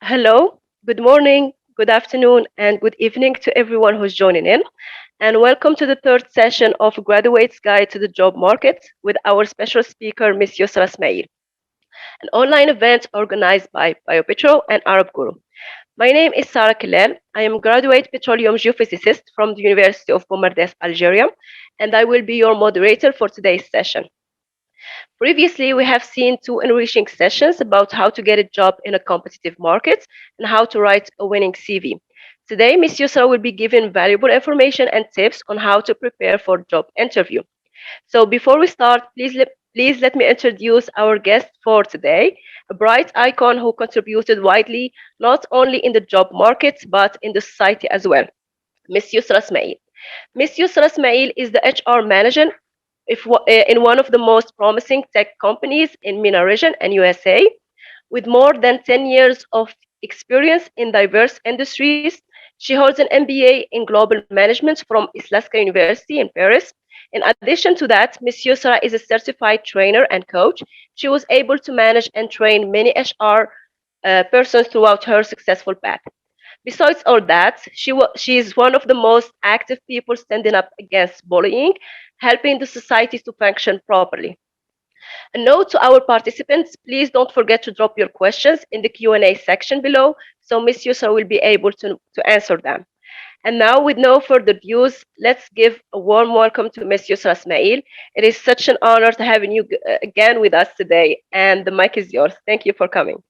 Hello, good morning, good afternoon, and good evening to everyone who's joining in. And welcome to the third session of Graduate's Guide to the Job Market with our special speaker, Ms. Yusra Ismail, an online event organized by BioPetro and Arab Guru. My name is Sarah Kilal. I am a graduate petroleum geophysicist from the University of Boumardès, Algeria, and I will be your moderator for today's session. Previously, we have seen two enriching sessions about how to get a job in a competitive market and how to write a winning CV. Today, Ms. Yusra will be given valuable information and tips on how to prepare for job interview. So before we start, please let me introduce our guest for today, a bright icon who contributed widely not only in the job market but in the society as well, Ms. Yusra Ismail. Ms. Yusra Ismail is the HR manager in one of the most promising tech companies in MENA region and USA. With more than 10 years of experience in diverse industries, she holds an MBA in global management from Islaska University in Paris. In addition to that, Ms. Yusra is a certified trainer and coach. She was able to manage and train many HR persons throughout her successful path. Besides all that, she is one of the most active people standing up against bullying, helping the society to function properly. A note to our participants, please don't forget to drop your questions in the Q&A section below, so Ms. Yusra will be able to answer them. And now, with no further ado, let's give a warm welcome to Ms. Yusra Ismail. It is such an honor to having you again with us today, and the mic is yours. Thank you for coming.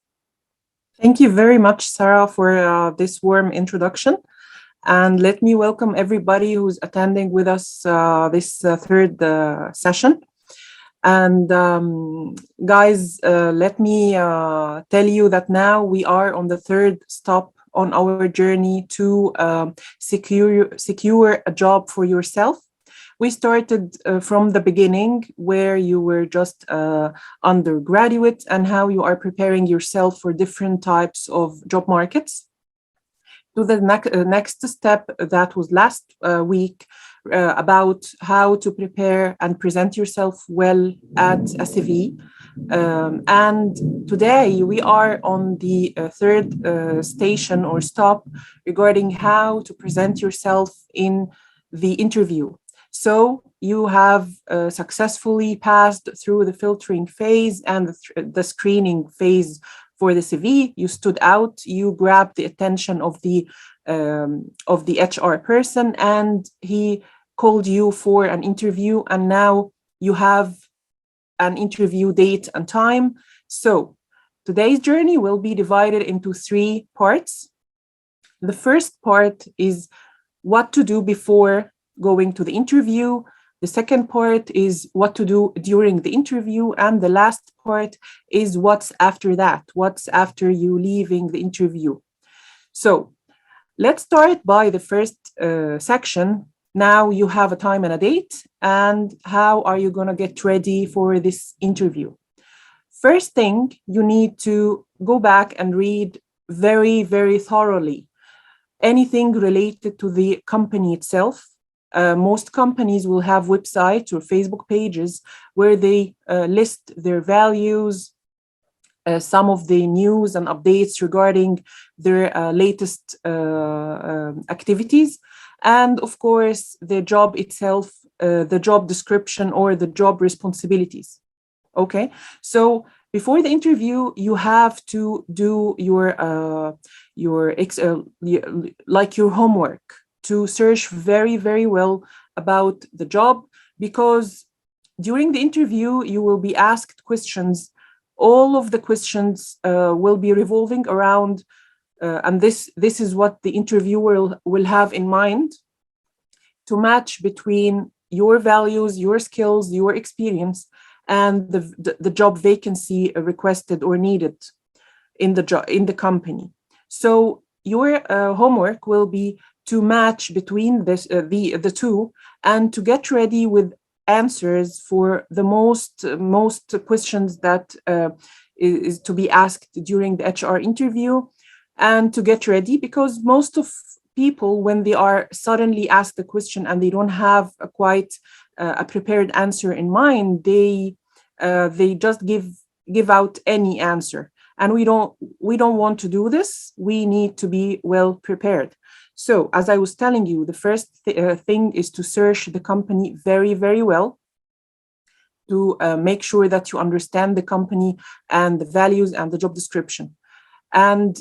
Thank you very much, Sarah, for this warm introduction. And let me welcome everybody who's attending with us this third session. And guys, let me tell you that now we are on the third stop on our journey to secure a job for yourself. We started from the beginning where you were just undergraduate and how you are preparing yourself for different types of job markets. To the next step that was last week about how to prepare and present yourself well at a CV. And today we are on the third station or stop regarding how to present yourself in the interview. So you have successfully passed through the filtering phase and the screening phase for the CV. You stood out, you grabbed the attention of the HR person, and he called you for an interview, and now you have an interview date and time. So today's journey will be divided into three parts. The first part is what to do before going to the interview. The second part is what to do during the interview. And the last part is what's after that, what's after you leaving the interview. So let's start by the first section. Now you have a time and a date, and how are you going to get ready for this interview? First thing, you need to go back and read very, very thoroughly anything related to the company itself. Most companies will have websites or Facebook pages where they list their values, some of the news and updates regarding their latest activities, and of course, the job itself, the job description or the job responsibilities. Okay, so before the interview, you have to do your homework, to search very, very well about the job, because during the interview, you will be asked questions. All of the questions will be revolving around, and this is what the interviewer will have in mind, to match between your values, your skills, your experience, and the job vacancy requested or needed in the company. So your homework will be to match between the two, and to get ready with answers for the most questions that is to be asked during the HR interview, and to get ready, because most of people, when they are suddenly asked a question and they don't have a prepared answer in mind, they just give out any answer. and we don't want to do this. We need to be well prepared. So as I was telling you, the first thing is to search the company very, very well, to make sure that you understand the company and the values and the job description. And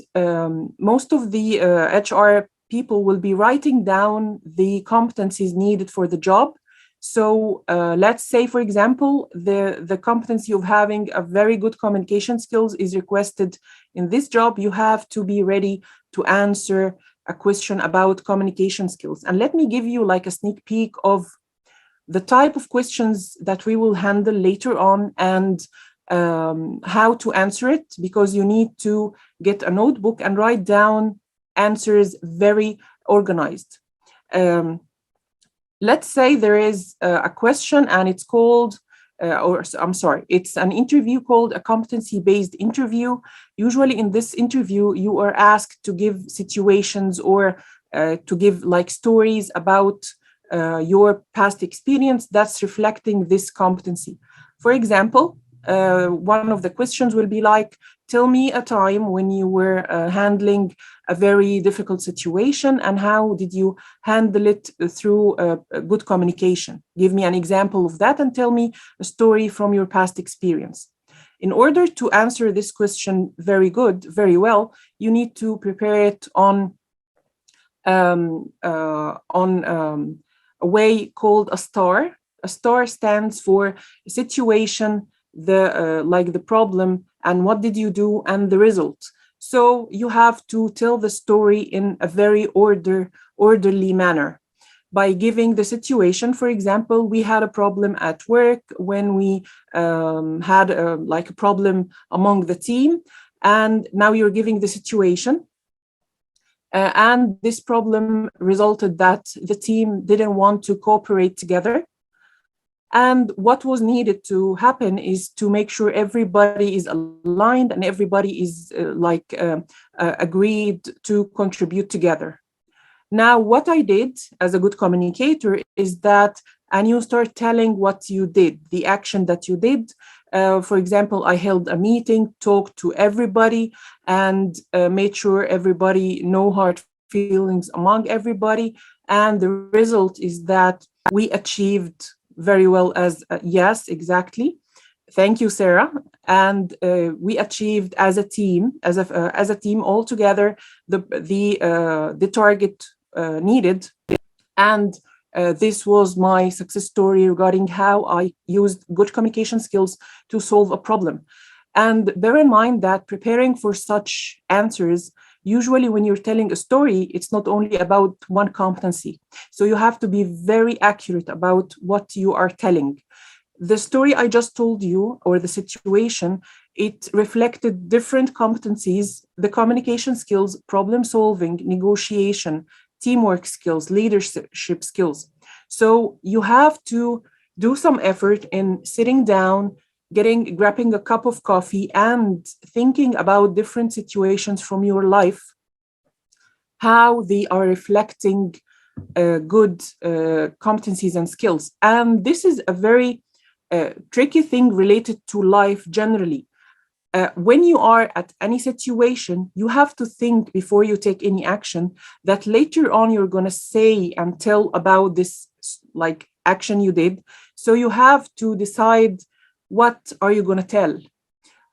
most of the HR people will be writing down the competencies needed for the job. So let's say, for example, the competency of having a very good communication skills is requested in this job. You have to be ready to answer a question about communication skills. And let me give you like a sneak peek of the type of questions that we will handle later on, and how to answer it, because you need to get a notebook and write down answers very organized. Um, let's say there is a question and it's called, or I'm sorry, it's an interview called a competency-based interview. Usually in this interview, you are asked to give situations or to give like stories about your past experience that's reflecting this competency. For example, one of the questions will be like, tell me a time when you were handling a very difficult situation and how did you handle it through good communication. Give me an example of that and tell me a story from your past experience. In order to answer this question very well, you need to prepare it on a way called a star. A star stands for situation, the like the problem, and what did you do, and the result. So you have to tell the story in a very orderly manner by giving the situation. For example, we had a problem at work when we had like a problem among the team, and now you're giving the situation. And this problem resulted that the team didn't want to cooperate together. And what was needed to happen is to make sure everybody is aligned and everybody is agreed to contribute together. Now, what I did as a good communicator is that, and you start telling what you did, the action that you did. For example, I held a meeting, talked to everybody, and made sure everybody no hard feelings among everybody. And the result is that we achieved very well as yes, exactly. Thank you, Sarah. And we achieved as a team, as a team all together, the target needed. And this was my success story regarding how I used good communication skills to solve a problem. And bear in mind that preparing for such answers, usually when you're telling a story, it's not only about one competency. So you have to be very accurate about what you are telling. The story I just told you, or the situation, it reflected different competencies: the communication skills, problem solving, negotiation, teamwork skills, leadership skills. So you have to do some effort in sitting down, grabbing a cup of coffee and thinking about different situations from your life, how they are reflecting good competencies and skills. And this is a very tricky thing related to life generally. When you are at any situation, you have to think before you take any action that later on you're going to say and tell about this like action you did. So you have to decide, what are you going to tell?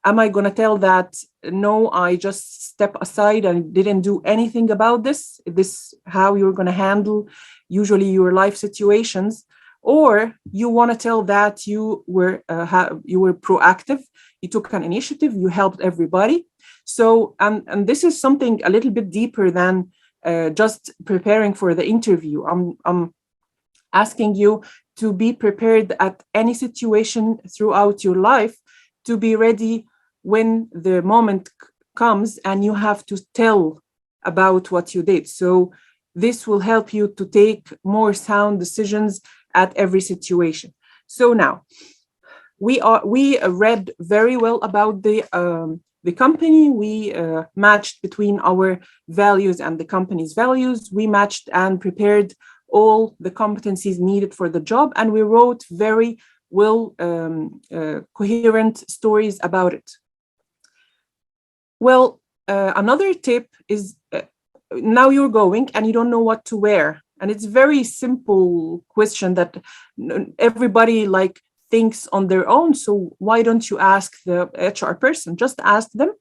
Am I going to tell that, no, I just step aside and didn't do anything about this? This how you're going to handle usually your life situations? Or you want to tell that you were proactive, you took an initiative, you helped everybody. So and this is something a little bit deeper than just preparing for the interview. I'm asking you to be prepared at any situation throughout your life, to be ready when the moment comes and you have to tell about what you did. So this will help you to take more sound decisions at every situation. So now we read very well about the company. We matched between our values and the company's values. We matched and prepared all the competencies needed for the job, and we wrote very well coherent stories about it. Well, another tip is now you're going and you don't know what to wear. And it's very simple question that everybody like thinks on their own. So why don't you ask the HR person? Just ask them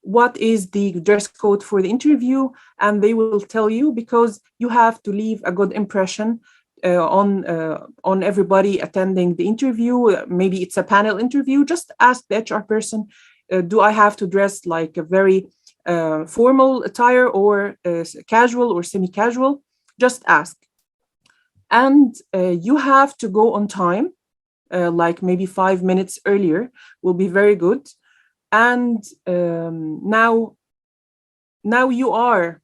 what is the dress code for the interview, and they will tell you, because you have to leave a good impression on everybody attending the interview. Maybe it's a panel interview. Just ask the HR person, do I have to dress like a very formal attire or casual or semi-casual? Just ask. And you have to go on time, like maybe 5 minutes earlier will be very good. And now you are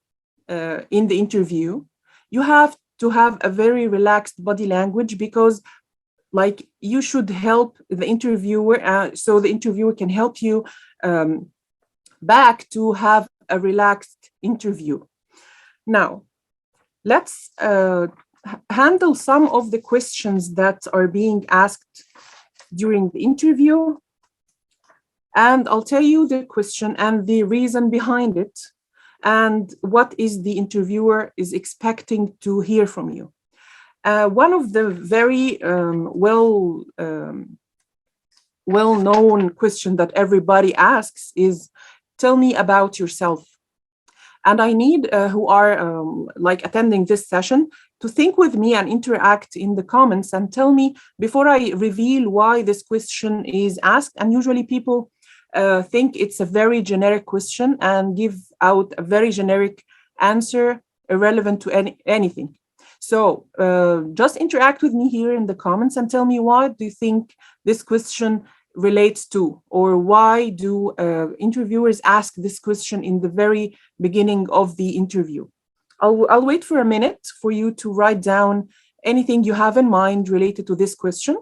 in the interview. You have to have a very relaxed body language, because like you should help the interviewer, so the interviewer can help you back to have a relaxed interview. Now, let's handle some of the questions that are being asked during the interview. And I'll tell you the question and the reason behind it, and what is the interviewer is expecting to hear from you. One of the very well-known question that everybody asks is, tell me about yourself. And I need who are like attending this session to think with me and interact in the comments and tell me before I reveal why this question is asked. And usually people think it's a very generic question and give out a very generic answer irrelevant to anything. So just interact with me here in the comments and tell me, what do you think this question relates to, or why do interviewers ask this question in the very beginning of the interview? I'll wait for a minute for you to write down anything you have in mind related to this question.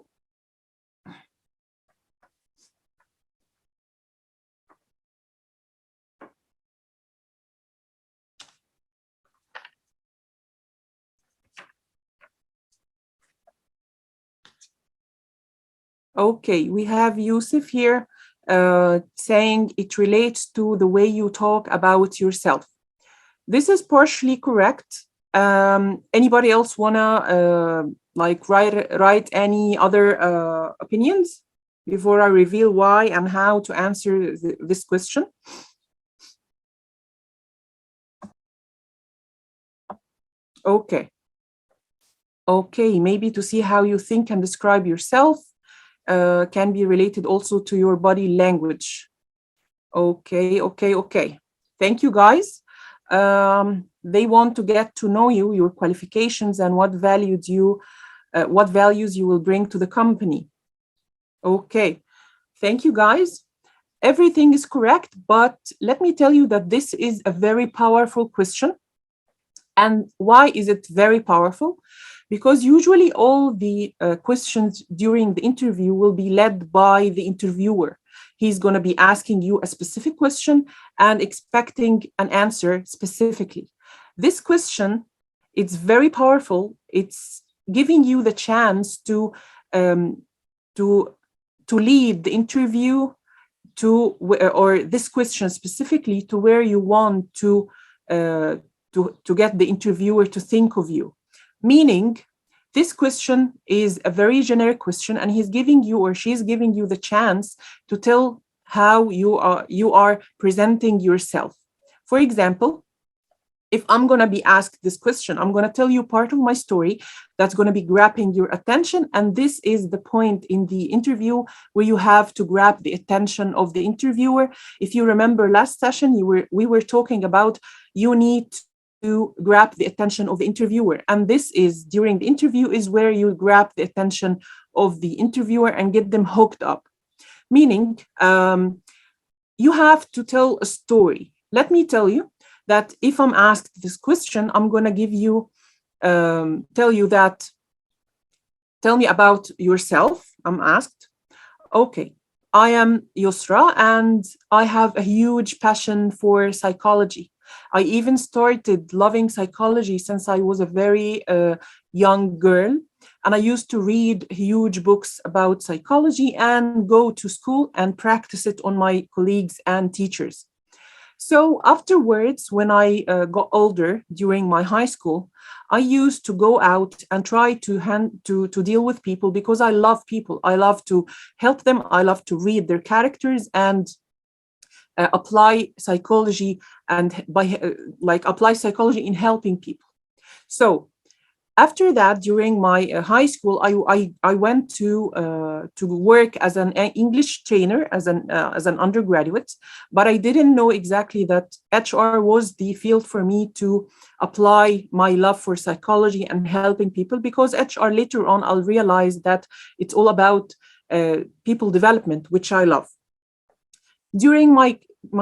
Okay, we have Yusuf here saying it relates to the way you talk about yourself. This is partially correct. Anybody else wanna like write any other opinions before I reveal why and how to answer this question? Okay. Okay, maybe to see how you think and describe yourself can be related also to your body language. Okay. Thank you, guys. They want to get to know you, your qualifications, and what values you will bring to the company. Okay, thank you, guys. Everything is correct, but let me tell you that this is a very powerful question. And why is it very powerful? Because usually all the questions during the interview will be led by the interviewer. He's going to be asking you a specific question and expecting an answer specifically. This question, it's very powerful. It's giving you the chance to lead the interview to, or this question specifically, to where you want to get the interviewer to think of you. Meaning, this question is a very generic question, and he's giving you, or she's giving you, the chance to tell how you are presenting yourself. For example, if I'm going to be asked this question, I'm going to tell you part of my story that's going to be grabbing your attention. And this is the point in the interview where you have to grab the attention of the interviewer. If you remember last session, we were talking about you need to grab the attention of the interviewer. And this is, during the interview, is where you grab the attention of the interviewer and get them hooked up. Meaning, you have to tell a story. Let me tell you that if I'm asked this question, I'm going to give you, tell me about yourself. I'm asked, okay, I am Yusra and I have a huge passion for psychology. I even started loving psychology since I was a very young girl. And I used to read huge books about psychology and go to school and practice it on my colleagues and teachers. So afterwards, when I got older during my high school, I used to go out and try to deal with people because I love people. I love to help them. I love to read their characters and apply psychology and like apply psychology in helping people. So after that, during my high school, I went to work as an English trainer as an undergraduate, but I didn't know exactly that HR was the field for me to apply my love for psychology and helping people, because HR later on I'll realize that it's all about people development, which I love. During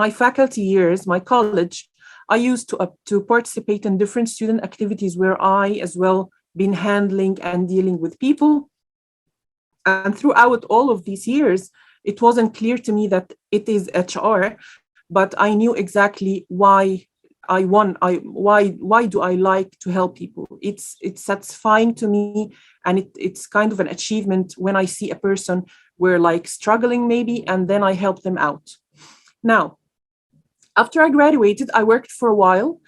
my faculty years, my college, I used to participate in different student activities where I as well been handling and dealing with people. And throughout all of these years, it wasn't clear to me that it is HR, but I knew exactly why do I like to help people. It's satisfying to me, and it's kind of an achievement when I see a person where like struggling maybe, and then I help them out. Now, after I graduated, I worked for a while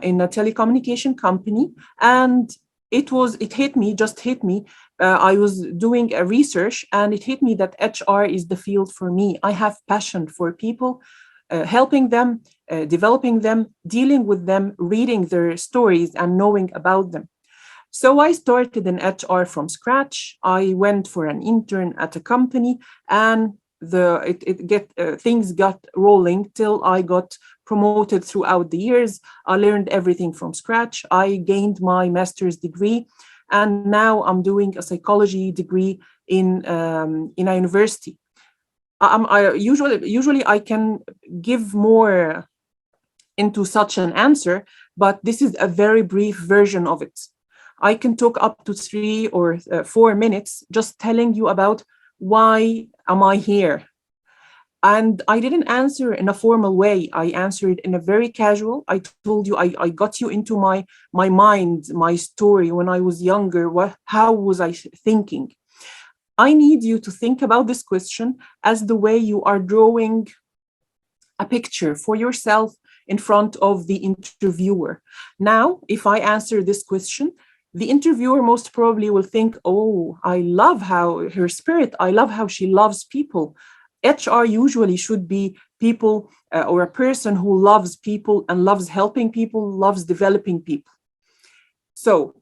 in a telecommunication company, and it hit me, just hit me. I was doing a research, and it hit me that HR is the field for me. I have passion for people, helping them, developing them, dealing with them, reading their stories, and knowing about them. So I started in HR from scratch. I went for an intern at a company, and things got rolling till I got promoted throughout the years. I learned everything from scratch. I gained my master's degree, and now I'm doing a psychology degree in a university. Usually I can give more into such an answer, but this is a very brief version of it. I can talk up to 3 or 4 minutes just telling you about why am I here. And I didn't answer in a formal way. I answered in a very casual. I told you I got you into my mind, my story when I was younger. How was I thinking? I need you to think about this question as the way you are drawing a picture for yourself in front of the interviewer. Now, if I answer this question, the interviewer most probably will think, oh, I love how her spirit, I love how she loves people. HR usually should be people or a person who loves people and loves helping people, loves developing people. So,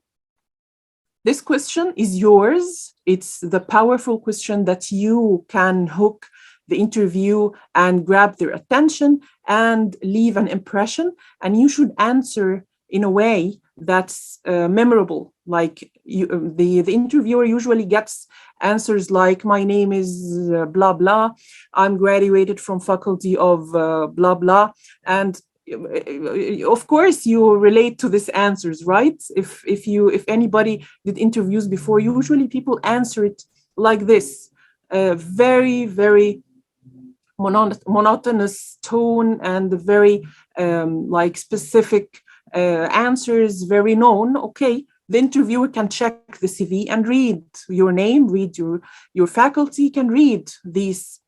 this question is yours. It's the powerful question that you can hook the interview and grab their attention and leave an impression. And you should answer in a way that's memorable. Like the interviewer usually gets answers like, my name is blah, blah. I'm graduated from faculty of blah, blah. And of course you relate to these answers, right? If anybody did interviews before, usually people answer it like this, very, very monotonous tone, and very like specific answers, very known. Okay, the interviewer can check the CV and read your name, read your faculty, can read these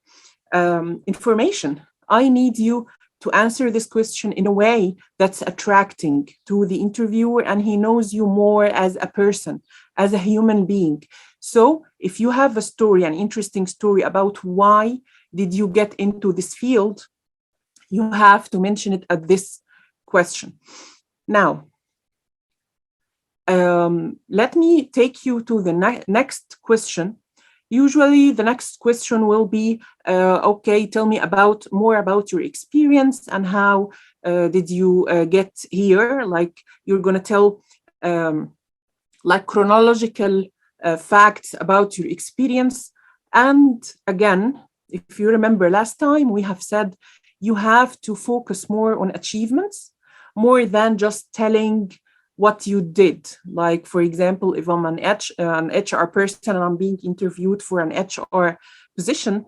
information. I need you to answer this question in a way that's attracting to the interviewer, and he knows you more as a person, as a human being. So if you have a story, an interesting story about why did you get into this field, you have to mention it at this question. Now, let me take you to the next question. Usually the next question will be, okay, tell me more about your experience and how did you get here? Like you're going to tell like chronological facts about your experience. And again, if you remember last time, we have said you have to focus more on achievements, more than just telling what you did. Like, for example, if I'm an HR person and I'm being interviewed for an HR position,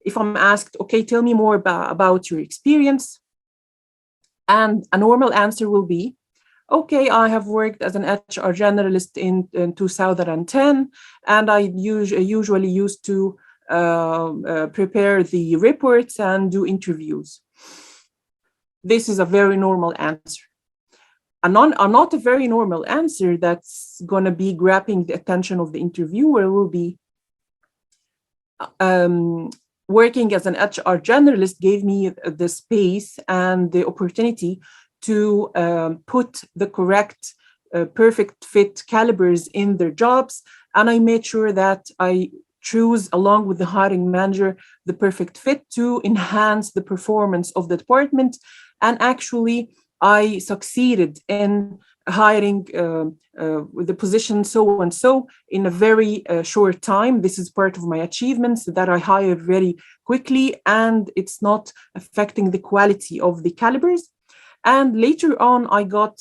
if I'm asked, okay, tell me more about your experience, and a normal answer will be, okay, I have worked as an HR generalist in 2010, and I usually used to prepare the reports and do interviews. This is a very normal answer. Not a very normal answer that's going to be grabbing the attention of the interviewer will be, working as an HR generalist gave me the space and the opportunity to put the correct, perfect fit calibers in their jobs. And I made sure that I choose, along with the hiring manager, the perfect fit to enhance the performance of the department. And actually, I succeeded in hiring the position so and so in a very short time. This is part of my achievements, that I hire very quickly and it's not affecting the quality of the calibers. And later on, I got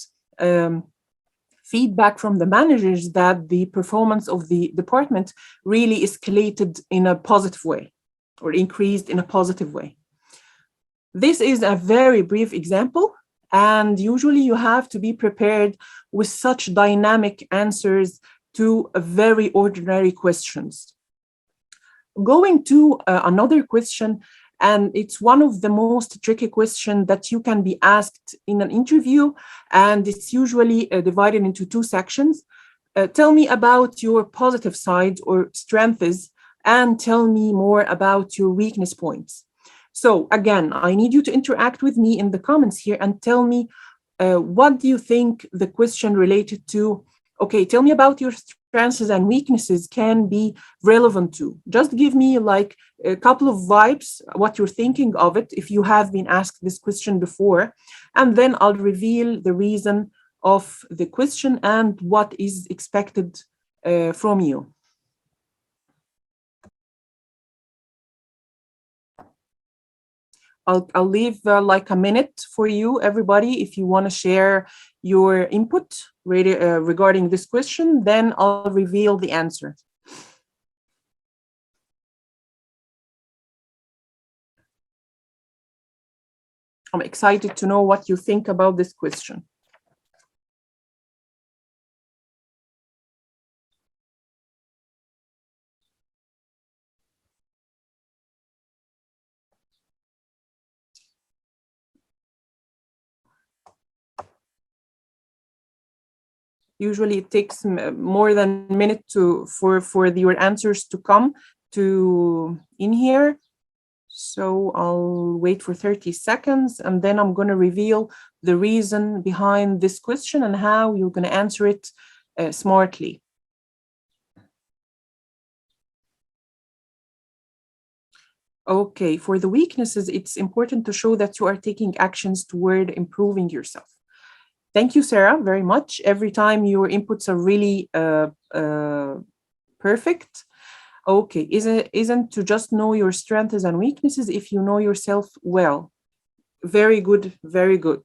feedback from the managers that the performance of the department really escalated in a positive way, or increased in a positive way. This is a very brief example, and usually you have to be prepared with such dynamic answers to very ordinary questions. Going to another question, and it's one of the most tricky questions that you can be asked in an interview, and it's usually divided into two sections. Tell me about your positive sides or strengths, and tell me more about your weakness points. So again, I need you to interact with me in the comments here and tell me what do you think the question related to. Okay, tell me about your strengths and weaknesses can be relevant to. Just give me like a couple of vibes, what you're thinking of it, if you have been asked this question before, and then I'll reveal the reason of the question and what is expected from you. I'll leave like a minute for you, everybody, if you want to share your input regarding this question, then I'll reveal the answer. I'm excited to know what you think about this question. Usually it takes more than a minute for your answers to come to in here. So I'll wait for 30 seconds and then I'm going to reveal the reason behind this question and how you're going to answer it smartly. Okay, for the weaknesses, it's important to show that you are taking actions toward improving yourself. Thank you, Sarah, very much. Every time your inputs are really perfect. Okay, isn't to just know your strengths and weaknesses if you know yourself well. Very good, very good.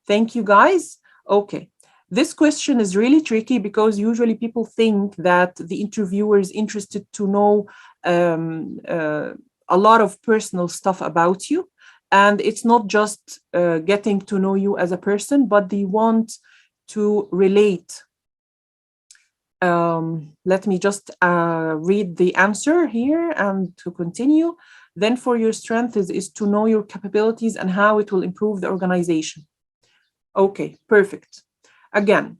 Thank you, guys. Okay, this question is really tricky because usually people think that the interviewer is interested to know a lot of personal stuff about you. And it's not just getting to know you as a person, but they want to relate. Let me just read the answer here and to continue. Then for your strength is to know your capabilities and how it will improve the organization. Okay, perfect. Again,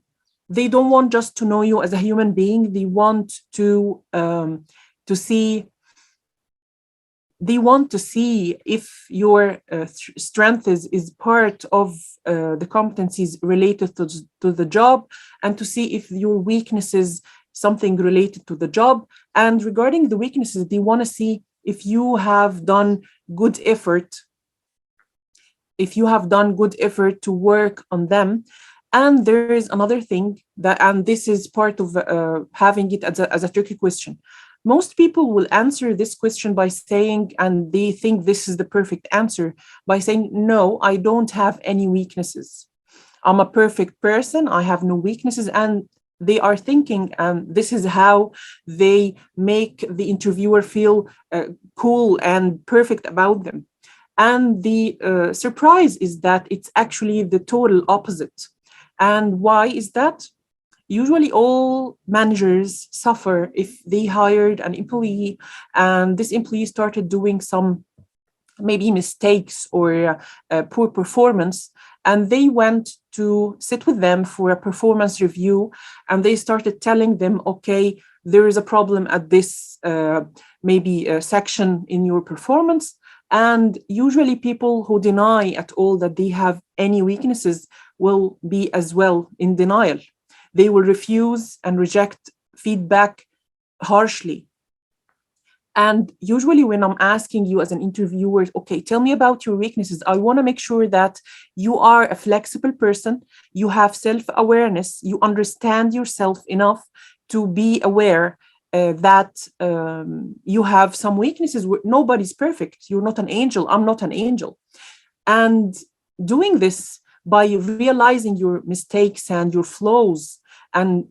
they don't want just to know you as a human being. They want to see. They want to see if your strength is part of the competencies related to the job, and to see if your weakness is something related to the job. And regarding the weaknesses, they want to see if you have done good effort, to work on them. And there is another thing that, and this is part of having it as a tricky question. Most people will answer this question by saying, and they think this is the perfect answer, by saying, no, I don't have any weaknesses. I'm a perfect person. I have no weaknesses. And they are thinking, this is how they make the interviewer feel cool and perfect about them. And the surprise is that it's actually the total opposite. And why is that? Usually all managers suffer if they hired an employee and this employee started doing some maybe mistakes or poor performance. And they went to sit with them for a performance review, and they started telling them, okay, there is a problem at this maybe section in your performance. And usually people who deny at all that they have any weaknesses will be as well in denial. They will refuse and reject feedback harshly. And usually, when I'm asking you as an interviewer, okay, tell me about your weaknesses, I want to make sure that you are a flexible person, you have self awareness, you understand yourself enough to be aware that you have some weaknesses. Nobody's perfect. You're not an angel. I'm not an angel. And doing this by realizing your mistakes and your flaws, and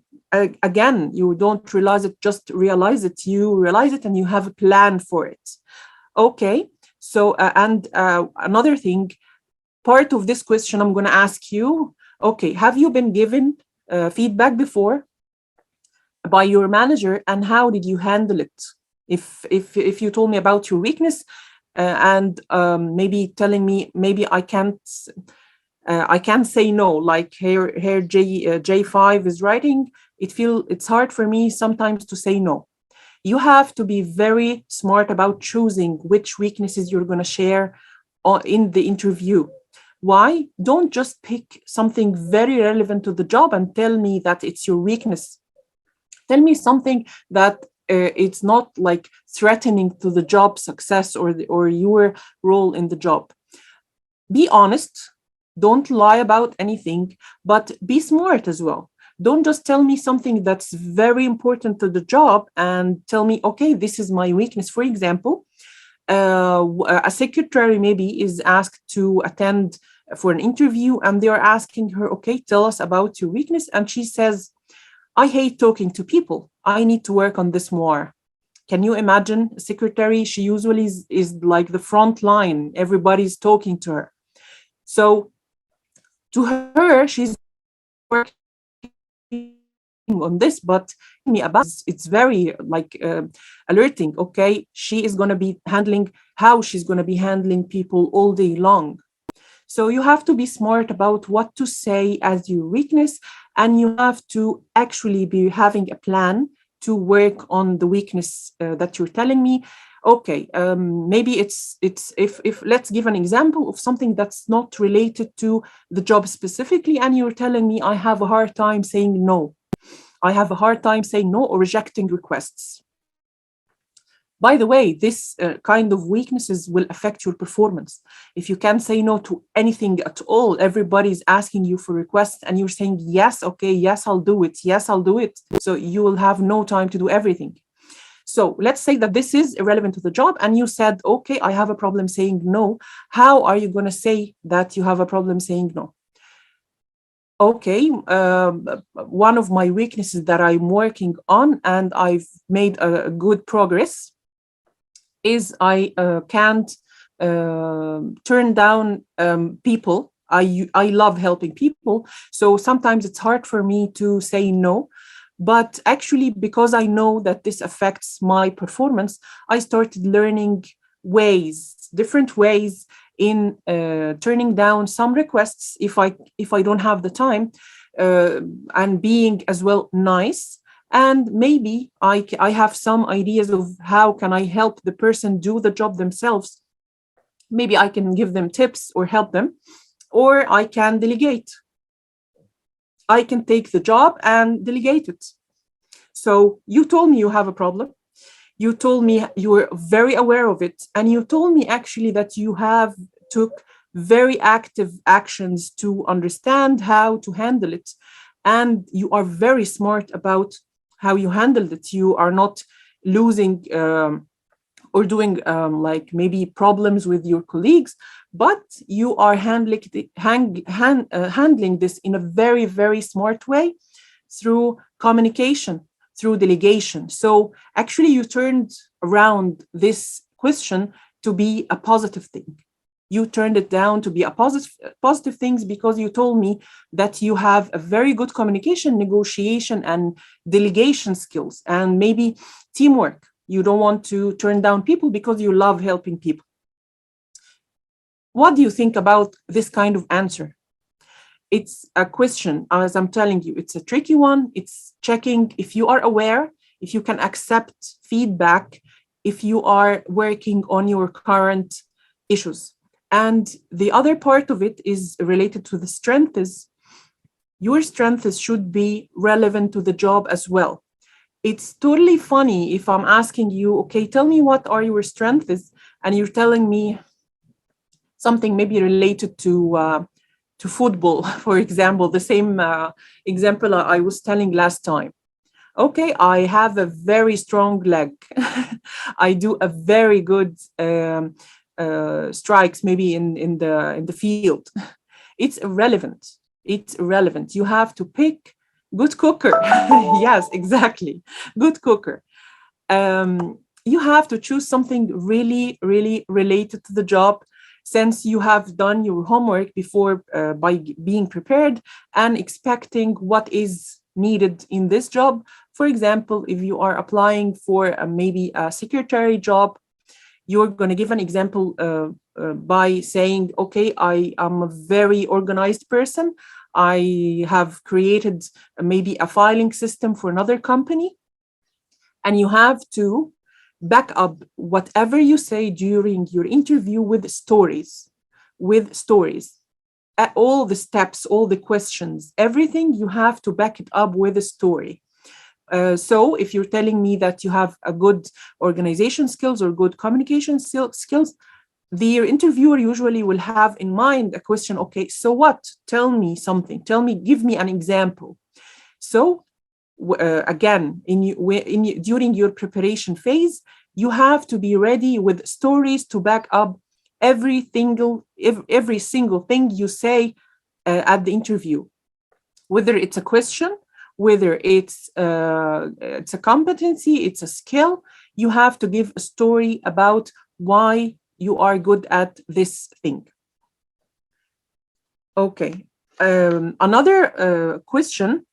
again, you don't realize it, just realize it, you realize it and you have a plan for it. Okay, so and another thing, part of this question I'm going to ask you, okay, have you been given feedback before by your manager, and how did you handle it? If you told me about your weakness, and maybe telling me, maybe I can't say no, like here J5 is writing, it's hard for me sometimes to say no. You have to be very smart about choosing which weaknesses you're going to share in the interview. Why? Don't just pick something very relevant to the job and tell me that it's your weakness. Tell me something that it's not like threatening to the job success or your role in the job. Be honest. Don't lie about anything, but be smart as well. Don't just tell me something that's very important to the job and tell me, okay, this is my weakness. For example, a secretary maybe is asked to attend for an interview, and they are asking her, okay, tell us about your weakness. And she says, I hate talking to people. I need to work on this more. Can you imagine a secretary? She usually is like the front line. Everybody's talking to her. So to her, she's on this, but me about it's very like alerting. Okay, she is going to be handling how she's going to be handling people all day long. So you have to be smart about what to say as your weakness, and you have to actually be having a plan to work on the weakness that you're telling me. Okay, maybe it's if let's give an example of something that's not related to the job specifically, and you're telling me I have a hard time saying no. I have a hard time saying no or rejecting requests. By the way, this kind of weaknesses will affect your performance. If you can't say no to anything at all, everybody's asking you for requests and you're saying, yes, okay, yes, I'll do it. Yes, I'll do it. So you will have no time to do everything. So let's say that this is irrelevant to the job and you said, okay, I have a problem saying no. How are you going to say that you have a problem saying no? Okay, one of my weaknesses that I'm working on and I've made a good progress is I can't turn down people. I love helping people. So sometimes it's hard for me to say no. But actually, because I know that this affects my performance, I started learning different ways in turning down some requests if I don't have the time, and being as well nice. And maybe I have some ideas of how can I help the person do the job themselves. Maybe I can give them tips or help them, or I can delegate. I can take the job and delegate it. So you told me you have a problem. You told me you were very aware of it. And you told me actually that you have took very active actions to understand how to handle it. And you are very smart about how you handled it. You are not losing or doing like maybe problems with your colleagues, but you are handling this in a very, very smart way through communication, through delegation. So actually, you turned around this question to be a positive thing. You turned it down to be a positive things because you told me that you have a very good communication, negotiation, and delegation skills, and maybe teamwork. You don't want to turn down people because you love helping people. What do you think about this kind of answer? It's a question, as I'm telling you, it's a tricky one. It's checking if you are aware, if you can accept feedback, if you are working on your current issues. And the other part of it is related to the strengths. Your strengths should be relevant to the job as well. It's totally funny if I'm asking you, okay, tell me what are your strengths, and you're telling me something maybe related to football, for example, the same example I was telling last time. Okay, I have a very strong leg. I do a very good strikes, maybe in the field. It's irrelevant. It's irrelevant. You have to pick good cooker. Yes, exactly. Good cooker. You have to choose something really, really related to the job, since you have done your homework before by being prepared and expecting what is needed in this job. For example, if you are applying for maybe a secretary job, you're going to give an example by saying, okay, I am a very organized person. I have created maybe a filing system for another company. And you have to back up whatever you say during your interview with stories, with stories. At all the steps, all the questions, everything, you have to back it up with a story. So if you're telling me that you have a good organization skills or good communication skills, the interviewer usually will have in mind a question, okay, so what? Tell me something. Tell me, give me an example. So again, during your preparation phase, you have to be ready with stories to back up every single thing you say at the interview, whether it's a question, whether it's a competency, it's a skill. You have to give a story about why you are good at this thing. Okay. Another question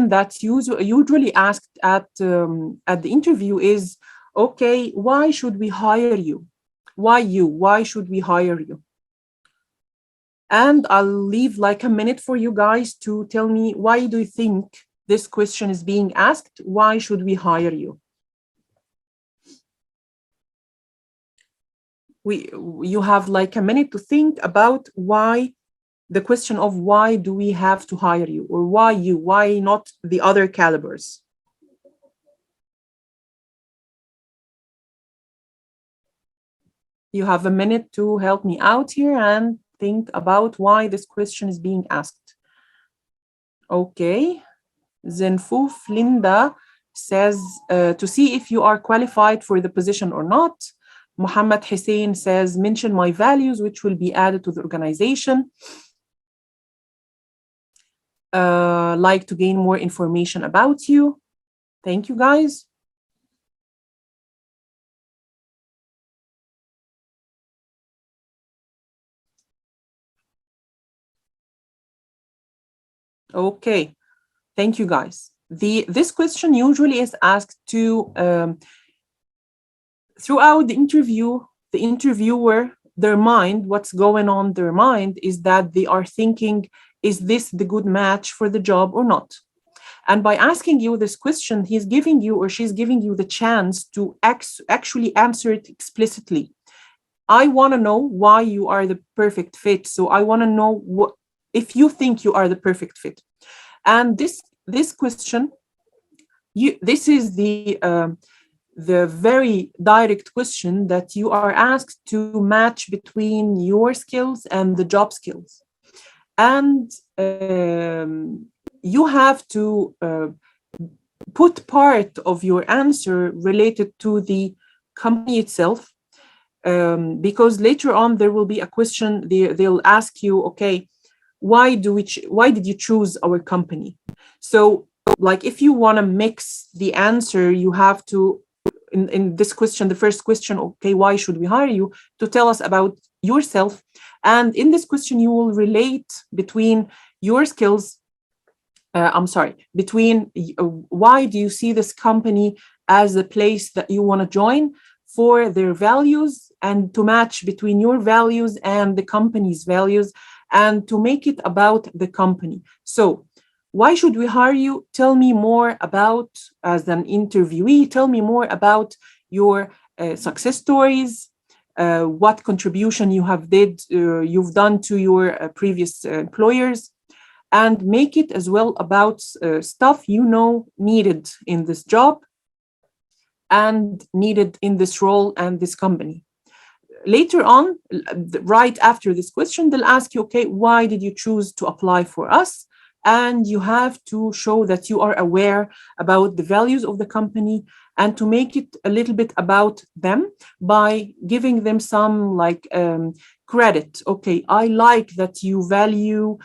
that's usually asked at the interview is, okay, why should we hire you? Why you? Why should we hire you? And I'll leave like a minute for you guys to tell me, why do you think this question is being asked? Why should we hire you? You have like a minute to think about why, the question of why do we have to hire you, or why you, why not the other calibers? You have a minute to help me out here and think about why this question is being asked. Okay. Zenfuf Linda says to see if you are qualified for the position or not. Muhammad Hussein says, mention my values, which will be added to the organization. Like to gain more information about you. Thank you, guys. Okay, thank you, guys. This question usually is asked to throughout the interview. The interviewer, their mind, what's going on their mind is that they are thinking, is this the good match for the job or not? And by asking you this question, he's giving you, or she's giving you the chance to actually answer it explicitly. I want to know why you are the perfect fit. So I want to know if you think you are the perfect fit. And this question, this is the very direct question that you are asked to match between your skills and the job skills. And you have to put part of your answer related to the company itself, because later on there will be a question. They'll ask you, okay, why did you choose our company? So, like, if you want to mix the answer, you have to, in this question, the first question, okay, why should we hire you, to tell us about yourself. And in this question, you will relate between your skills. Between why do you see this company as the place that you want to join, for their values and to match between your values and the company's values and to make it about the company. So, why should we hire you? Tell me more about, as an interviewee, tell me more about your success stories, what contribution you've done to your previous employers, and make it as well about stuff you know needed in this job and needed in this role and this company. Later on, right after this question, they'll ask you, okay, why did you choose to apply for us? And you have to show that you are aware about the values of the company and to make it a little bit about them by giving them some credit. Okay, I like that you value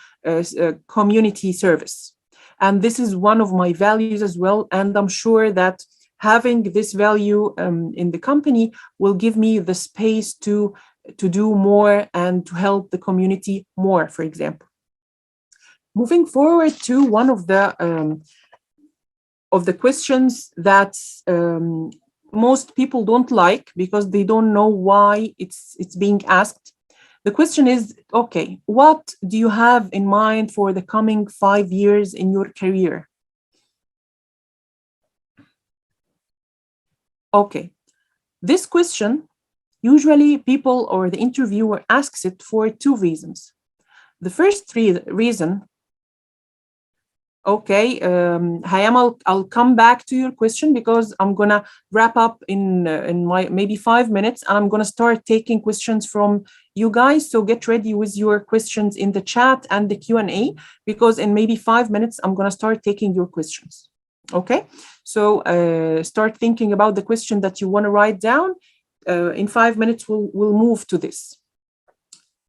community service. And this is one of my values as well. And I'm sure that having this value in the company will give me the space to do more and to help the community more, for example. Moving forward to one of the questions that most people don't like because they don't know why it's being asked. The question is, okay, what do you have in mind for the coming 5 years in your career? Okay, this question, usually people or the interviewer asks it for two reasons. The first reason, okay, Hayam, I'll come back to your question because I'm gonna wrap up in my maybe 5 minutes, and I'm gonna start taking questions from you guys. So get ready with your questions in the chat and the Q&A because in maybe 5 minutes I'm gonna start taking your questions. Okay, so start thinking about the question that you want to write down. In 5 minutes, we'll move to this.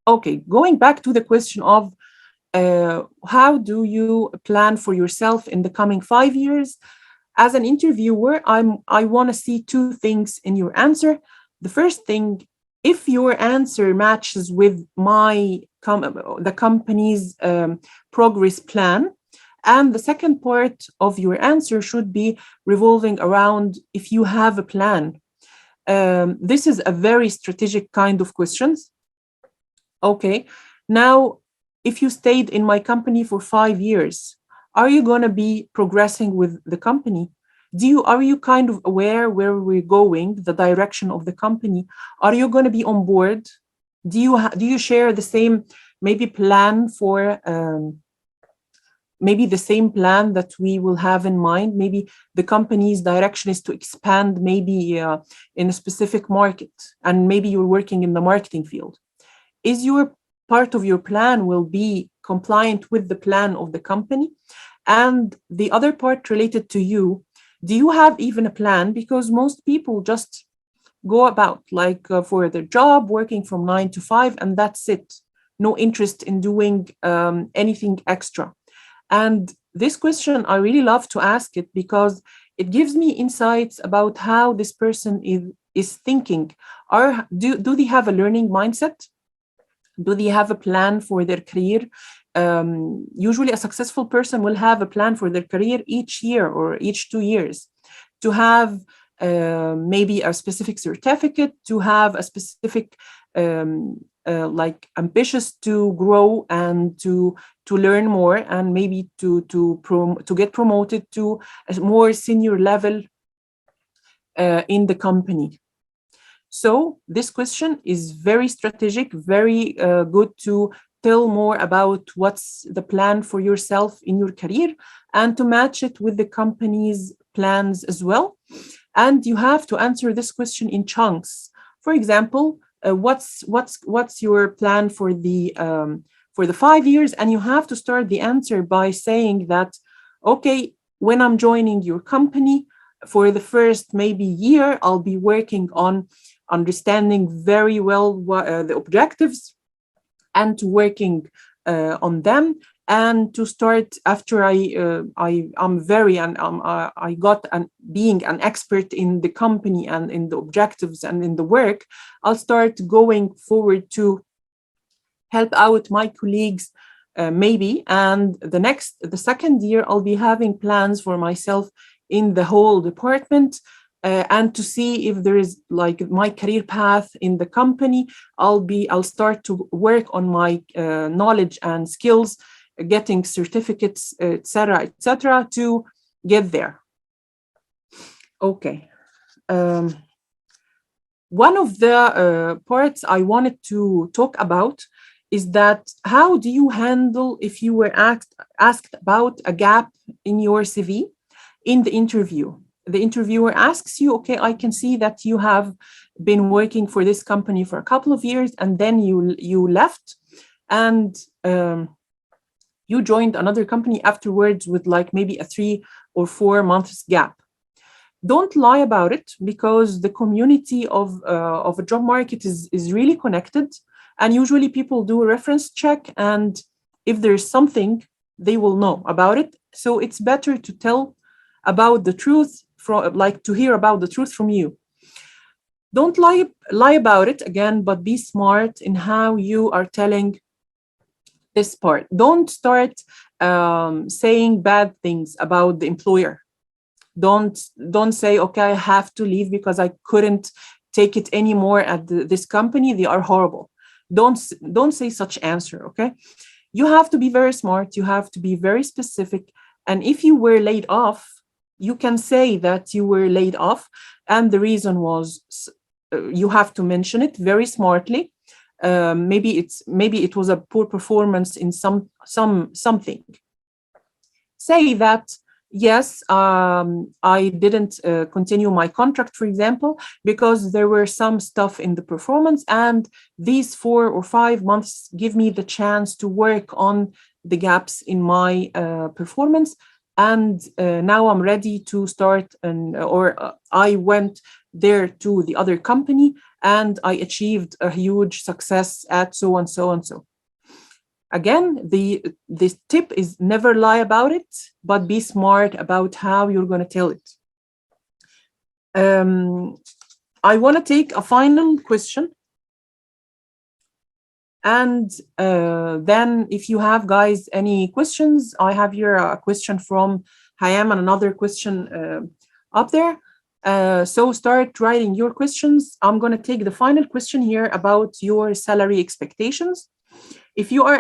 Okay, going back to the question of how do you plan for yourself in the coming 5 years? As an interviewer, I want to see two things in your answer. The first thing, if your answer matches with the company's progress plan. And the second part of your answer should be revolving around if you have a plan. This is a very strategic kind of questions. Okay, now, if you stayed in my company for 5 years, are you going to be progressing with the company? Are you kind of aware where we're going, the direction of the company? Are you going to be on board? Do you share the same maybe plan for maybe the same plan that we will have in mind? Maybe the company's direction is to expand maybe in a specific market, and maybe you're working in the marketing field. Is your part of your plan will be compliant with the plan of the company? And the other part related to you, do you have even a plan? Because most people just go about for their job, working from 9 to 5, and that's it. No interest in doing anything extra. And this question, I really love to ask it because it gives me insights about how this person is thinking. Do they have a learning mindset? Do they have a plan for their career? Usually a successful person will have a plan for their career each year or each 2 years to have maybe a specific certificate, to have a specific ambitious to grow and to learn more, and maybe to get promoted to a more senior level in the company. So this question is very strategic, very good to tell more about what's the plan for yourself in your career and to match it with the company's plans as well. And you have to answer this question in chunks. For example, what's your plan for the 5 years? And you have to start the answer by saying that, okay, when I'm joining your company, for the first maybe year, I'll be working on understanding very well the objectives and to working on them, and to start after I got being an expert in the company and in the objectives and in the work, I'll start going forward to help out my colleagues maybe, and the second year I'll be having plans for myself in the whole department, and to see if there is like my career path in the company. I'll start to work on my knowledge and skills, getting certificates, etc., to get there. Okay. Um, One of the parts I wanted to talk about is that how do you handle if you were asked about a gap in your CV in the interview? The interviewer asks you, okay, I can see that you have been working for this company for a couple of years, and then you left, and you joined another company afterwards with like maybe a 3 or 4 months gap. Don't lie about it, because the community of a job market is really connected, and usually people do a reference check, and if there's something, they will know about it. So it's better to tell about the truth, from like to hear about the truth from you. Don't lie about it again, but be smart in how you are telling this part. Don't start saying bad things about the employer. Don't say, okay, I have to leave because I couldn't take it anymore at this company, they are horrible. Don't say such answer. Okay, you have to be very smart, you have to be very specific, and if you were laid off, you can say that you were laid off and the reason was, you have to mention it very smartly. Maybe it was a poor performance in something. Say that, yes, I didn't continue my contract, for example, because there were some stuff in the performance, and these 4 or 5 months give me the chance to work on the gaps in my performance, and now I'm ready to start, I went there to the other company and I achieved a huge success at so and so and so. Again, this tip is never lie about it, but be smart about how you're going to tell it. I want to take a final question. And then if you have, guys, any questions, I have here a question from Hayam and another question up there. So start writing your questions. I'm going to take the final question here about your salary expectations. If you are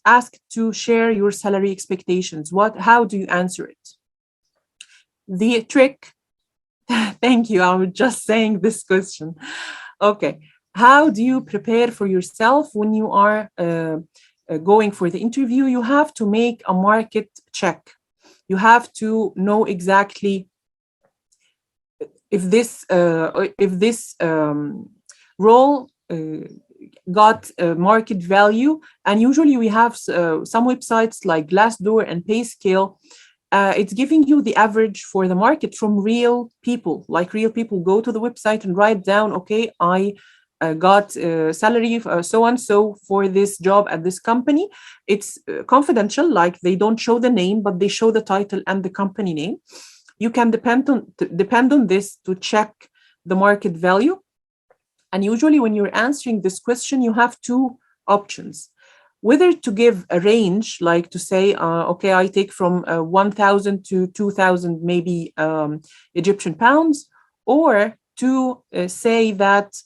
asked to share your salary expectations, how do you answer it? The trick, thank you, I was just saying this question. Okay, how do you prepare for yourself when you are going for the interview? You have to make a market check. You have to know exactly if this role got market value, and usually we have some websites like Glassdoor and PayScale. It's giving you the average for the market from real people. Like real people go to the website and write down, okay, I got salary so and so for this job at this company. It's confidential, like they don't show the name, but they show the title and the company name. You can depend on this to check the market value. And usually when you're answering this question, you have two options: whether to give a range, like to say, okay, I take from 1,000 to 2,000, maybe Egyptian pounds, or to say that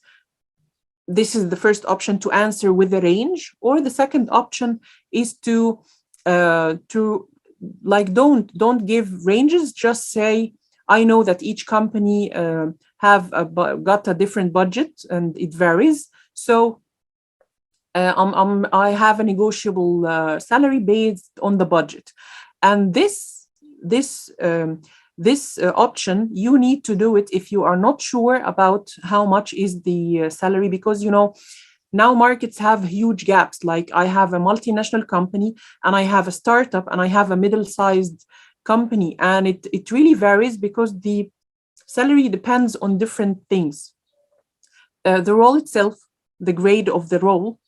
this is the first option, to answer with a range, or the second option is to like don't give ranges, just say, I know that each company got a different budget and it varies, so I have a negotiable salary based on the budget. And this option, you need to do it if you are not sure about how much is the salary, because now markets have huge gaps. Like I have a multinational company, and I have a startup, and I have a middle-sized company, and it really varies because the salary depends on different things: the role itself, the grade of the role,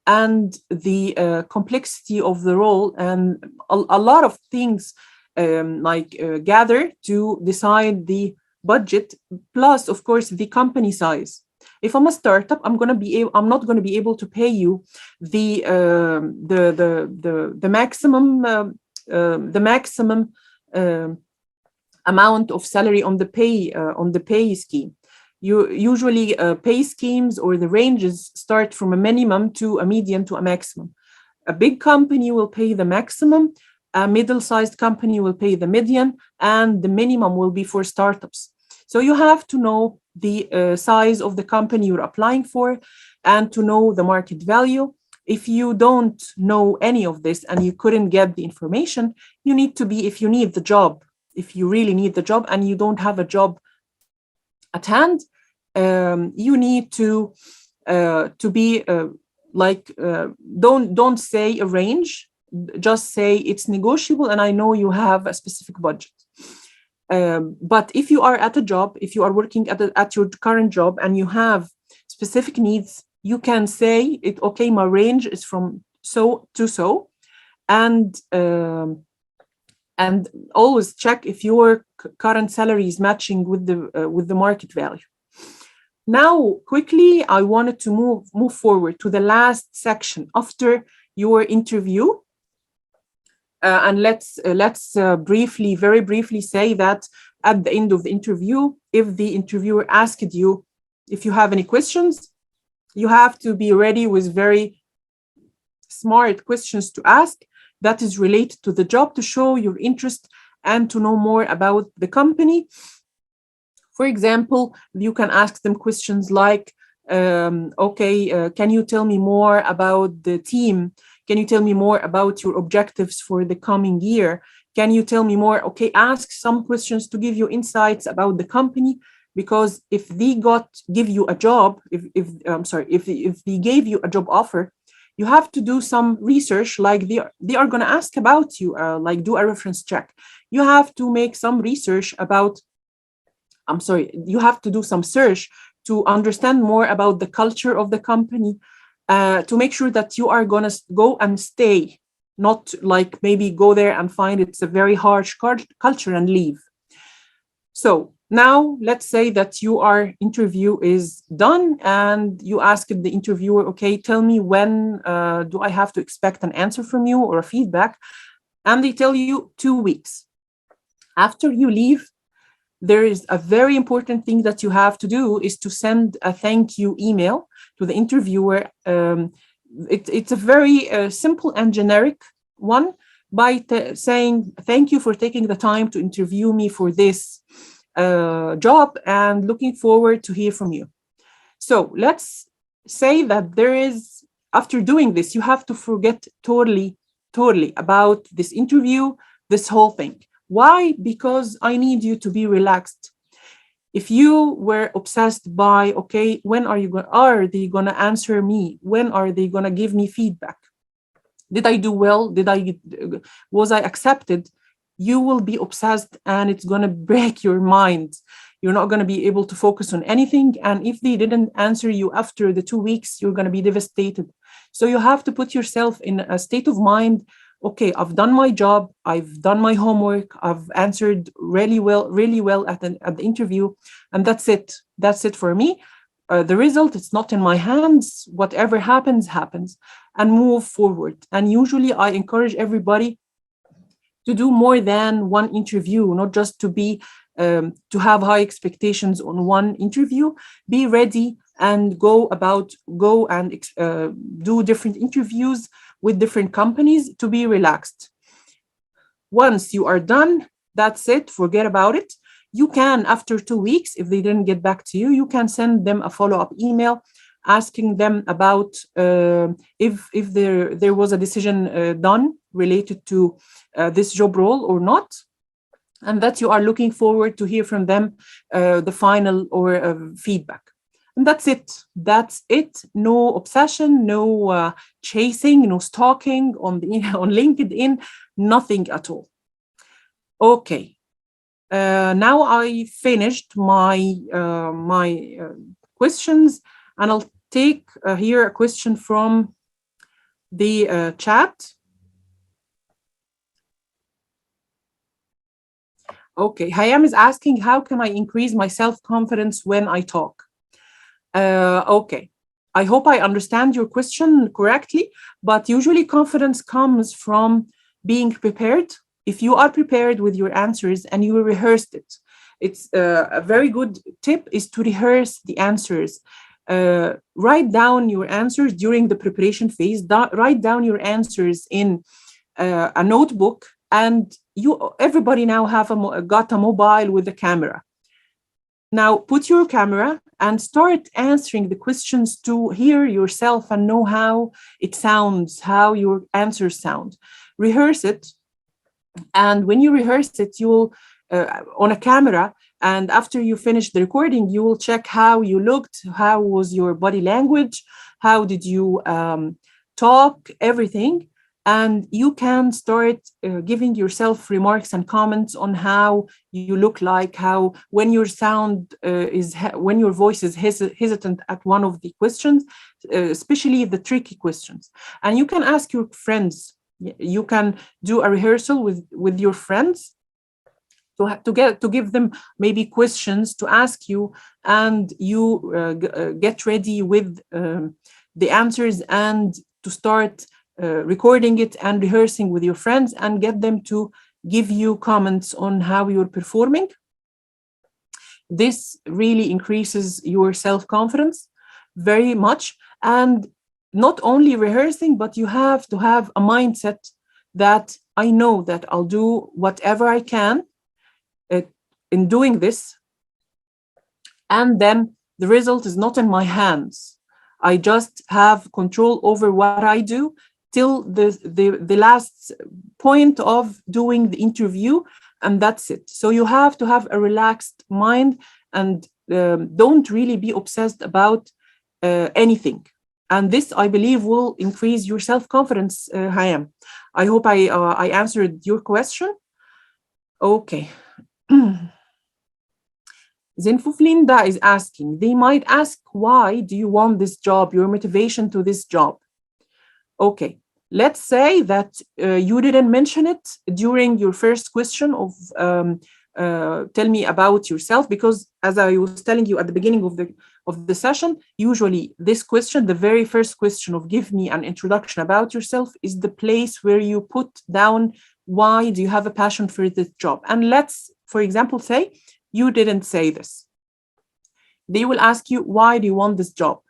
and the complexity of the role, and a lot of things gather to decide the budget, plus of course the company size. If I'm a startup, I'm not going to be able to pay you the maximum amount of salary on the pay scheme. You usually pay schemes or the ranges start from a minimum to a median to a maximum. A big company will pay the maximum, a middle-sized company will pay the median, and the minimum will be for startups. So you have to know the size of the company you're applying for and to know the market value. If you don't know any of this and you couldn't get the information, you need to be, if you need the job, if you really need the job and you don't have a job at hand, you need to be don't say a range, just say it's negotiable and I know you have a specific budget. But if you are at a job, if you are working at your current job and you have specific needs, you can say it. Okay, my range is from so to so, and always check if your current salary is matching with the market value. Now, quickly, I wanted to move forward to the last section after your interview. And let's very briefly say that at the end of the interview, if the interviewer asked you if you have any questions, you have to be ready with very smart questions to ask that is related to the job to show your interest and to know more about the company. For example, you can ask them questions like, can you tell me more about the team? Can you tell me more about your objectives for the coming year? Can you tell me more? Okay, ask some questions to give you insights about the company, because if they give you a job, if they gave you a job offer, you have to do some research, like they are going to ask about you, like do a reference check. You have to make some research about, you have to do some search to understand more about the culture of the company, to make sure that you are going to go and stay, not like maybe go there and find it's a very harsh culture and leave. So now let's say that your interview is done and you ask the interviewer, okay, tell me when do I have to expect an answer from you or a feedback? And they tell you 2 weeks. After you leave, there is a very important thing that you have to do is to send a thank you email to the interviewer. It's a very simple and generic one, by saying thank you for taking the time to interview me for this job and looking forward to hear from you. So let's say that after doing this, you have to forget totally about this interview, this whole thing. Why? Because I need you to be relaxed. If you were obsessed by, okay, when are they going to answer me? When are they going to give me feedback? Did I do well? Was I accepted? You will be obsessed and it's going to break your mind. You're not going to be able to focus on anything. And if they didn't answer you after the 2 weeks, you're going to be devastated. So you have to put yourself in a state of mind. Okay, I've done my job. I've done my homework. I've answered really well at the interview. And that's it. That's it for me. The result, it's not in my hands. Whatever happens, happens. And move forward. And usually I encourage everybody to do more than one interview, not just to have high expectations on one interview. Be ready and go and do different interviews with different companies to be relaxed. Once you are done, that's it, forget about it. You can, after 2 weeks, if they didn't get back to you, you can send them a follow-up email asking them about if there was a decision done related to this job role or not, and that you are looking forward to hear from them the final or feedback. And that's it. That's it. No obsession, no chasing, no stalking on LinkedIn, nothing at all. Okay. Now I finished my questions, and I'll take here a question from the chat. Okay, Hayam is asking, how can I increase my self-confidence when I talk? Okay, I hope I understand your question correctly, but usually confidence comes from being prepared, if you are prepared with your answers and you rehearsed it, it's a very good tip is to rehearse the answers. Write down your answers during the preparation phase. Write down your answers in a notebook, and everybody now have got a mobile with a camera. Now put your camera and start answering the questions to hear yourself and know how it sounds, how your answers sound. Rehearse it, and when you rehearse it, you will on a camera, and after you finish the recording, you will check how you looked, how was your body language, how did you talk, everything. And you can start giving yourself remarks and comments on how you look like, how when your sound when your voice is hesitant at one of the questions, especially the tricky questions. And you can ask your friends. You can do a rehearsal with your friends to give them maybe questions to ask you, and you get ready with the answers, and to start recording it and rehearsing with your friends, and get them to give you comments on how you're performing. This really increases your self-confidence very much. And not only rehearsing, but you have to have a mindset that I know that I'll do whatever I can in doing this, and then the result is not in my hands. I just have control over what I do till the last point of doing the interview, and that's it. So you have to have a relaxed mind, and don't really be obsessed about anything. And this, I believe, will increase your self-confidence, Hayam. I hope I answered your question. Okay. Zenfuflinda is asking, they might ask, why do you want this job, your motivation to this job? Okay, let's say that you didn't mention it during your first question of tell me about yourself, because as I was telling you at the beginning of the session, usually this question, the very first question of give me an introduction about yourself, is the place where you put down why do you have a passion for this job. And let's, for example, say you didn't say this. They will ask you, why do you want this job?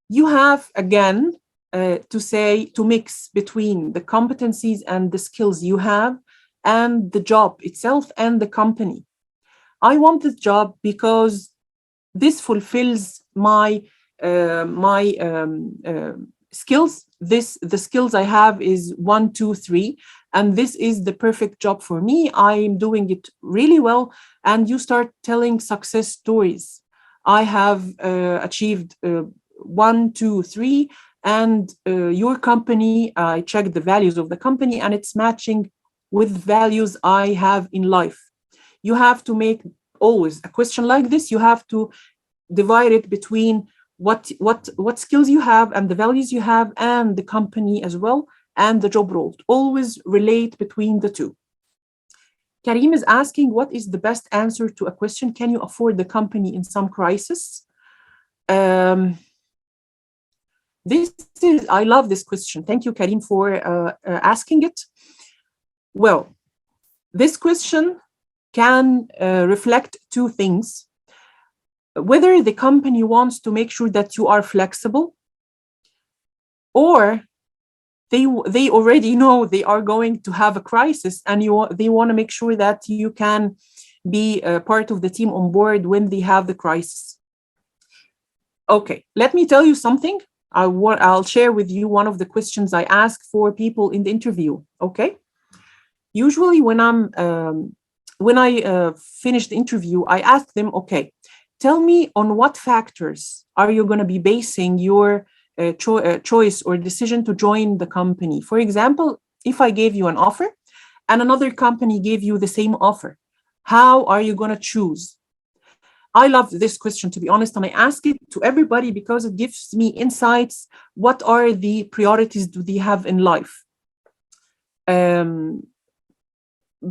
You have, again, to mix between the competencies and the skills you have and the job itself and the company. I want this job because this fulfills my skills. The skills I have is 1, 2, 3, and this is the perfect job for me. I'm doing it really well. And you start telling success stories. I have achieved 1, 2, 3, and your company, I checked the values of the company, and it's matching with values I have in life. You have to make always a question like this. You have to divide it between what skills you have and the values you have, and the company as well, and the job role. Always relate between the two. Karim is asking, what is the best answer to a question? Can you afford the company in some crisis? I love this question. Thank you, Karim, for asking it. Well, this question can reflect two things. Whether the company wants to make sure that you are flexible, or they already know they are going to have a crisis, and they want to make sure that you can be part of the team on board when they have the crisis. Okay, let me tell you something. I'll share with you one of the questions I ask for people in the interview. Okay, usually when I finish the interview, I ask them, okay, tell me on what factors are you going to be basing your choice or decision to join the company. For example, if I gave you an offer and another company gave you the same offer, how are you going to choose? I love this question, to be honest, and I ask it to everybody because it gives me insights. What are the priorities do they have in life?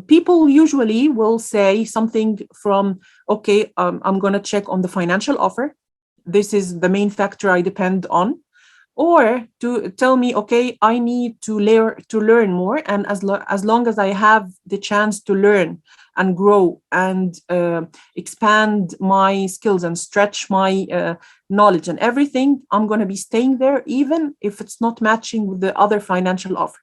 People usually will say something from, okay, I'm going to check on the financial offer. This is the main factor I depend on. or to tell me, okay, I need to learn more, and as long as I have the chance to learn and grow and expand my skills and stretch my knowledge and everything, I'm going to be staying there, even if it's not matching with the other financial offer.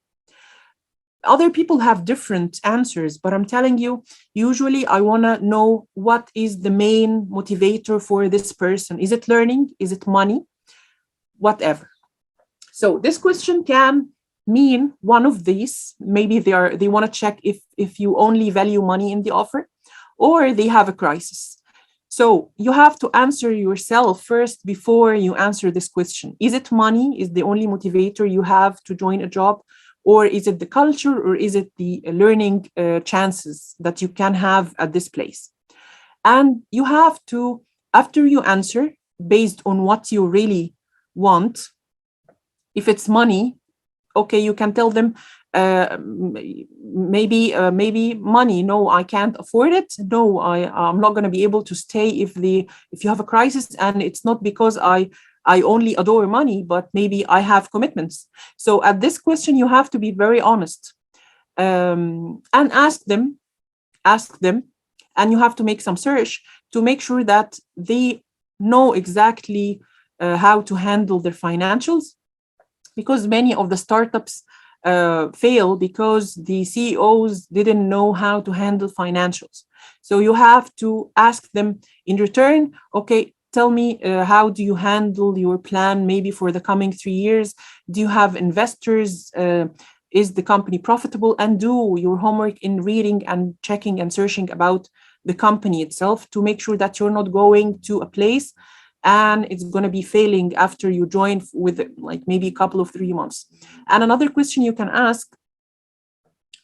Other people have different answers, but I'm telling you, usually I want to know what is the main motivator for this person. Is it learning? Is it money? Whatever. So this question can mean one of these. Maybe they want to check if you only value money in the offer, or they have a crisis. So you have to answer yourself first before you answer this question. Is it money? Is the only motivator you have to join a job? Or is it the culture? Or is it the learning chances that you can have at this place? And you have to, after you answer based on what you really want, if it's money, okay, you can tell them maybe money. No, I can't afford it. No, I'm not going to be able to stay if you have a crisis, and it's not because I only adore money, but maybe I have commitments. So at this question, you have to be very honest, and ask them, and you have to make some search to make sure that they know exactly how to handle their financials, because many of the startups fail because the CEOs didn't know how to handle financials. So you have to ask them in return, okay, tell me, how do you handle your plan maybe for the coming 3 years? Do you have investors? Is the company profitable? And do your homework in reading and checking and searching about the company itself, to make sure that you're not going to a place and it's going to be failing after you join with like maybe a couple of 3 months. And another question you can ask,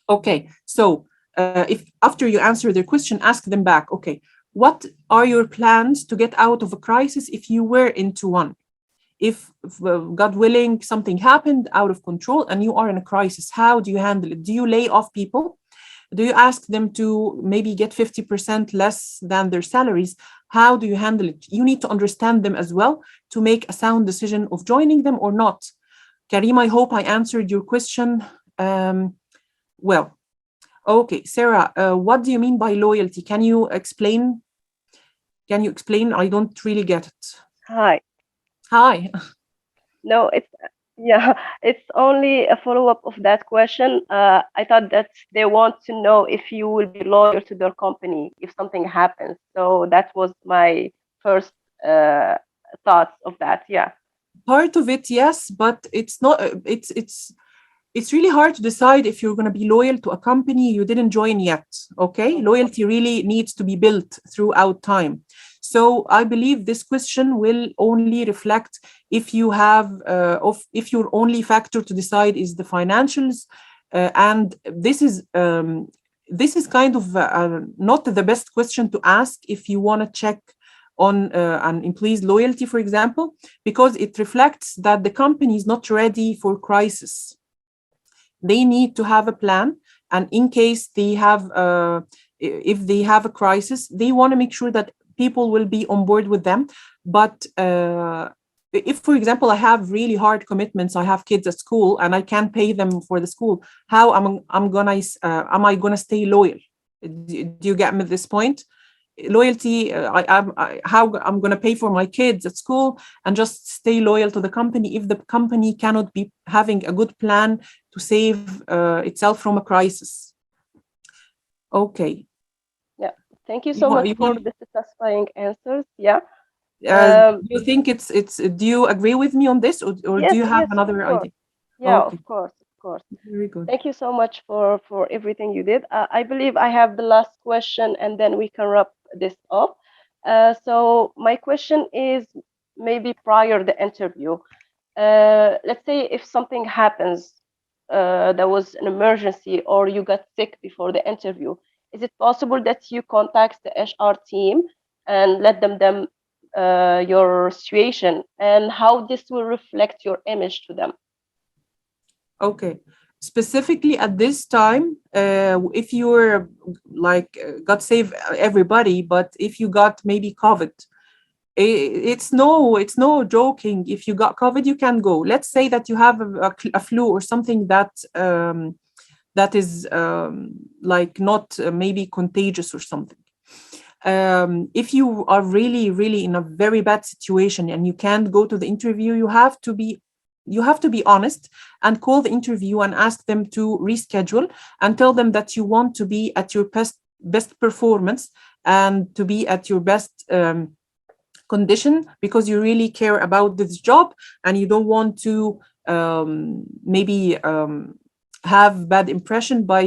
okay, so if after you answer their question, ask them back, okay, what are your plans to get out of a crisis if you were into one? If God willing, something happened out of control and you are in a crisis, how do you handle it? Do you lay off people? Do you ask them to maybe get 50% less than their salaries? How do you handle it? You need to understand them as well to make a sound decision of joining them or not. Karim, I hope I answered your question. Well, okay, Sarah, what do you mean by loyalty? Can you explain? Can you explain? I don't really get it. Hi. Hi. No, it's yeah, it's only a follow-up of that question. I thought that they want to know if you will be loyal to their company if something happens. So that was my first uh, thoughts of that. Yeah. Part of it, yes, but it's not. It's really hard to decide if you're going to be loyal to a company you didn't join yet. Okay, Mhm. loyalty really needs to be built throughout time. So I believe this question will only reflect if you have, if your only factor to decide is the financials, and this is kind of not the best question to ask if you want to check on an employee's loyalty, for example, because it reflects that the company is not ready for crisis. They need to have a plan, and in case they have if they have a crisis, they want to make sure that people will be on board with them. But if, for example, I have really hard commitments, I have kids at school and I can't pay them for the school, how am I gonna stay loyal? Do you get me at this point? Loyalty, how I'm going to pay for my kids at school and just stay loyal to the company if the company cannot be having a good plan to save itself from a crisis. Okay. Yeah. Thank you You so want, much you for want, the satisfying answers. Yeah. Um, you think it's do you agree with me on this, or do yes, you have yes, of another course. idea? Yeah, of Okay, course, of course. very good. Thank you so much for everything you did. I believe I have the last question, and then we can wrap this up. So my question is maybe prior the interview. Let's say if something happens, there was an emergency, or you got sick before the interview. Is it possible that you contact the HR team and let them your situation and how this will reflect your image to them? Okay. Specifically at this time, if you're like, God save everybody, but if you got maybe COVID, It's no joking. If you got COVID, you can go. Let's say that you have a flu or something that is like not maybe contagious or something. If you are really, really in a very bad situation and you can't go to the interview, you have to be honest and call the interview and ask them to reschedule and tell them that you want to be at your best performance and to be at your best condition because you really care about this job and you don't want to maybe have bad impression by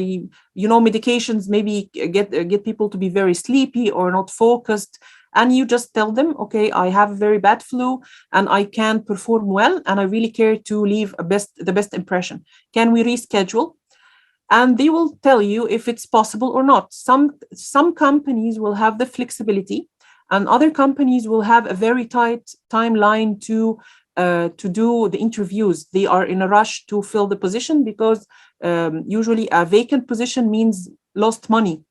medications maybe get people to be very sleepy or not focused, and you just tell them, okay, I have a very bad flu and I can't perform well and I really care to leave the best impression. Can we reschedule? And they will tell you if it's possible or not. Some companies will have the flexibility, and other companies will have a very tight timeline to do the interviews. They are in a rush to fill the position because usually a vacant position means lost money.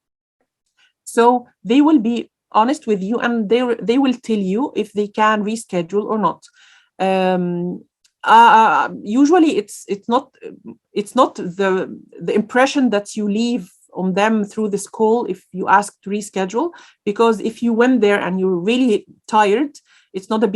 So they will be honest with you and they will tell you if they can reschedule or not. Um, Usually it's not the impression that you leave on them through this call if you ask to reschedule, because if you went there and you're really tired, it's gonna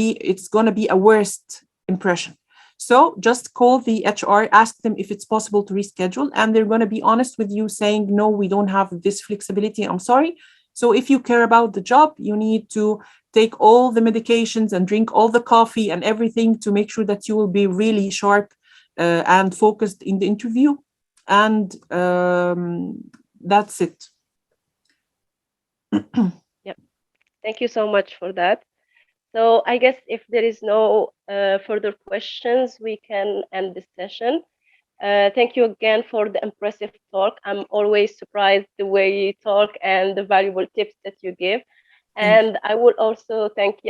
be a worst impression. So just call the HR, ask them if it's possible to reschedule, and they're going to be honest with you saying, no, we don't have this flexibility, I'm sorry. So if you care about the job, you need to take all the medications and drink all the coffee and everything to make sure that you will be really sharp and focused in the interview. And that's it. Yep. Thank you so much for that. So I guess if there is no further questions, we can end this session. Thank you again for the impressive talk. I'm always surprised the way you talk and the valuable tips that you give. Thank you. And I would also thank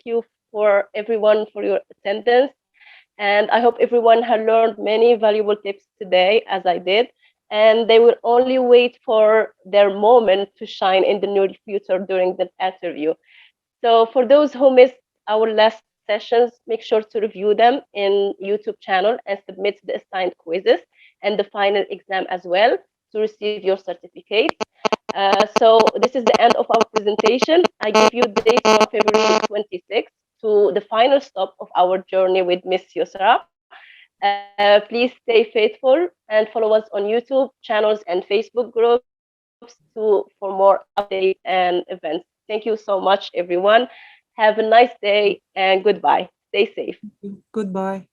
you for everyone for your attendance. And I hope everyone has learned many valuable tips today, as I did. And they will only wait for their moment to shine in the near future during the interview. So for those who missed our last sessions, make sure to review them in YouTube channel and submit the assigned quizzes and the final exam as well to receive your certificate. So this is the end of our presentation. I give you the date from February 26th to the final stop of our journey with Miss Yusra. Please stay faithful and follow us on YouTube channels and Facebook groups for more updates and events. Thank you so much, everyone. Have a nice day and goodbye. Stay safe. Goodbye.